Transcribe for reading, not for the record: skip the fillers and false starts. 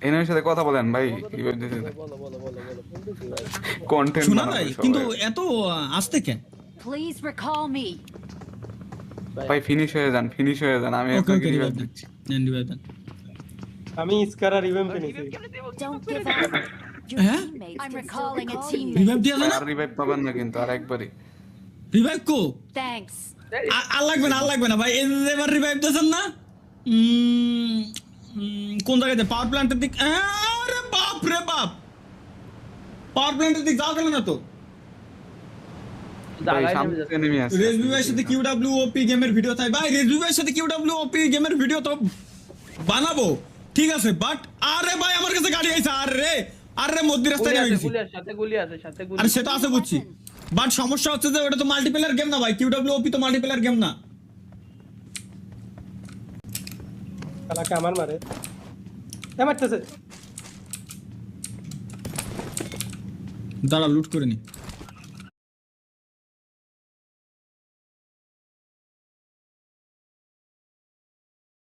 এনার সাথে কথা বলেন ভাই রিভাইভ দিতে কন্টেন্ট শোনা বানাবো যায় সবাই। কিন্তু এত আসতে কেন? Please recall me. ভাই ফিনিশ হয়ে যান আমি ওকে আপনাকে ওকে রিভাইভ রিভাইভ দেন, দিচ্ছি। নেন রিভাইভ দেন। আমি স্কারা রিভেম্প নিছি। Don't give up. Your Huh? teammates I'm recalling a teammate. Revive দিয়া ভাই, না? আর রিভাইভ পাবেন না কিন্তু আর একবারই। রিভাইভ কো? Thanks. আর লাগবে না ভাই, এবার রিভাইভ দেন না। কোন জায়গাতে? পাওয়ার প্ল্যান্টের দিক। আরে বাপ রে বাপ, পাওয়ার প্ল্যান্টের দিক যাও কেন না তো? ভাই সামনে এনিমি আছে। রেজবি ভাইয়ের সাথে কিউডব্লিউওপি গেমের ভিডিও তাই ভাই, রেজবি ভাইয়ের সাথে কিউডব্লিউওপি গেমের ভিডিও তো বানাবো, ঠিক আছে, বাট আরে ভাই আমার কাছে গাড়ি আইছে, আরে মধ্যে রাস্তায় নেমে গেছি। গুলি আছে সাথে গুলি। আরে সেটা আছে বুঝছি, বাট সমস্যা হচ্ছে যে ওটা তো মাল্টিপ্লেয়ার গেম না ভাই, কিউডব্লিউওপি তো মাল্টিপ্লেয়ার গেম না। কালাকে আমার মারে। মারতেছে। দাঁড়া লুট করে নি।